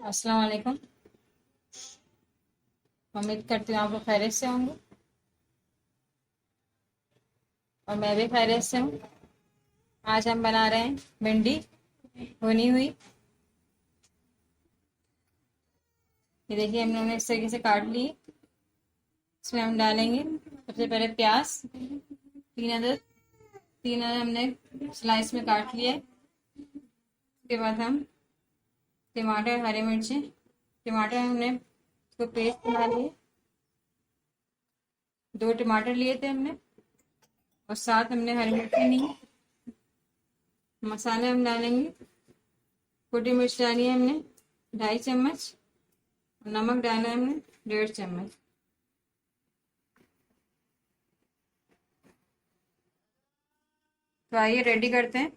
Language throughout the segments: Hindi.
अस्सलाम वालेकुम। उम्मीद करती हूँ आप लोग खैरियत से होंगे और मैं भी खैरियत से हूँ। आज हम बना रहे हैं भिंडी भुनी हुई। ये देखिए हमने उन्हें इस तरीके से काट ली। इसमें हम डालेंगे सबसे पहले प्याज, तीन अदद हमने स्लाइस में काट लिया है। उसके बाद हम टमाटर, हरी मिर्ची, टमाटर हमने इसको पेस्ट बना लिए। 2 टमाटर लिए थे हमने और साथ हमने हरी मिर्ची ली। मसाले हम डालेंगे। कुटी मिर्च डाली है हमने 2.5 चम्मच। नमक डाला है हमने 1.5 चम्मच। तो आइए रेडी करते हैं।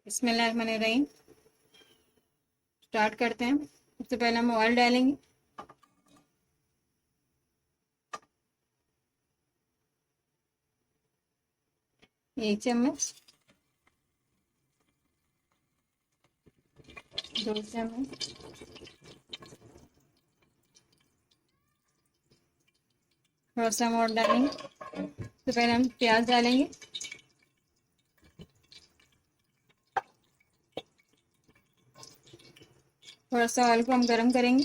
बिस्मिल्लाहिर्रहमानिर्रहीम। स्टार्ट करते हैं। सबसे पहले हम ऑयल डालेंगे। एक चम्मच, 2 चम्मच, थोड़ा सा हम और डालेंगे। तो पहले हम प्याज डालेंगे। थोड़ा सा ऑयल को हम गरम करेंगे।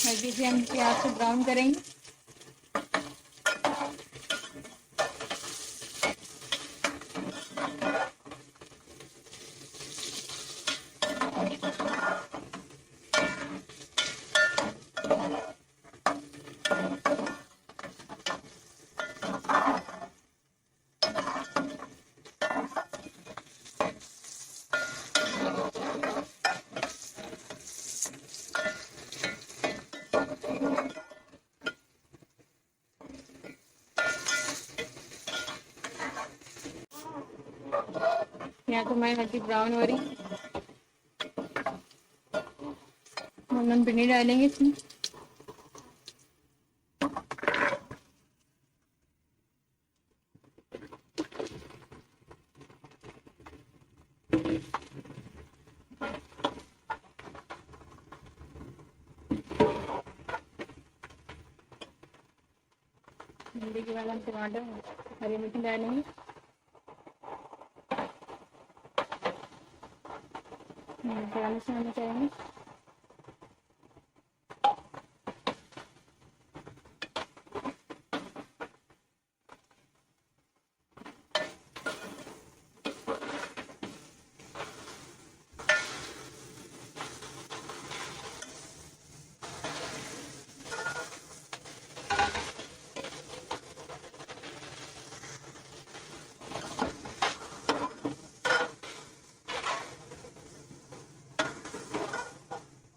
हल्की से हम प्याज को ब्राउन करेंगे। यहाँ तो हमारी हल्की ब्राउन हो रही। हम भिंडी डालेंगे इसमें। भिंडी के बाद हम टमाटर, हरी मिर्ची डालेंगे। थोड़ा मिर्च होना चाहिए।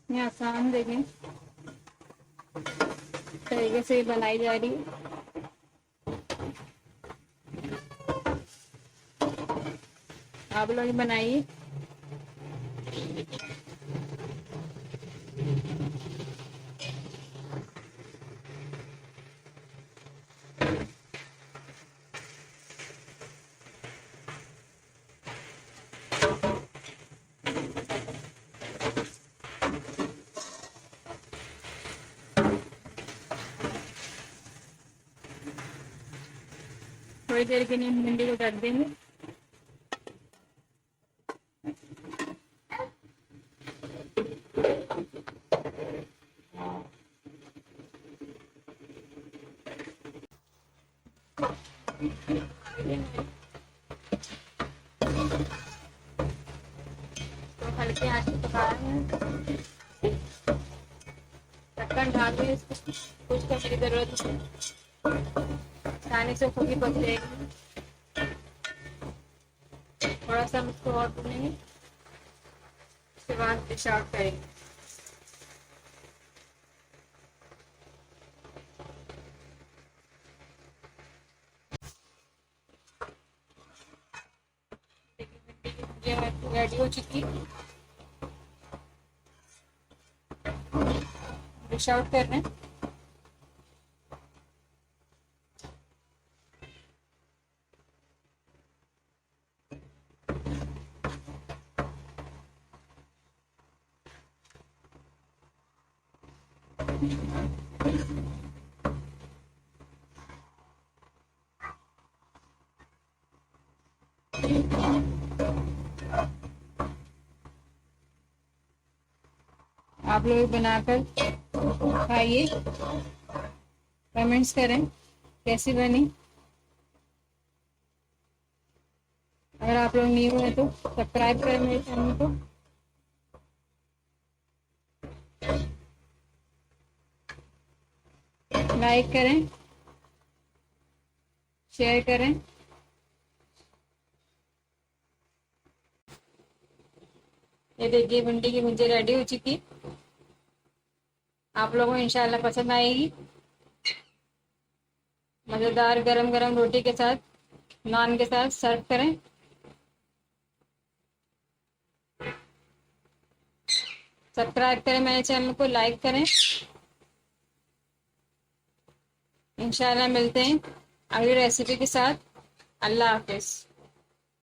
ये आसान देखें तरीके से बनाई जा रही है। आप लोग बनाइए। थोड़ी देर के लिए हम भिंडी को ढक देंगे। तो हल्के आंच पे पकाएंगे। ढक्कन ढाल के इसको कुछ करने की जरूरत है। आसानी से खुद ही पक जाएगी। थोड़ा सा हम इसको और भूनेंगे, उसके बाद डिश आउट करेंगे। ये रेडी हो चुकी है, डिश आउट कर रहे हैं। आप लोग बनाकर खाइए, कमेंट्स करें कैसी बनी। अगर आप लोग न्यू हैं तो सब्सक्राइब करें मेरे चैनल को। लाइक करें, शेयर करें। ये देखिए भिंडी की भुंजी रेडी हो चुकी, आप लोगों को इंशाल्लाह पसंद आएगी। मज़ेदार गरम गरम रोटी के साथ, नान के साथ सर्व करें। सब्सक्राइब करें मेरे चैनल को, लाइक करें। इंशाल्लाह मिलते हैं अगली रेसिपी के साथ। अल्लाह हाफिज।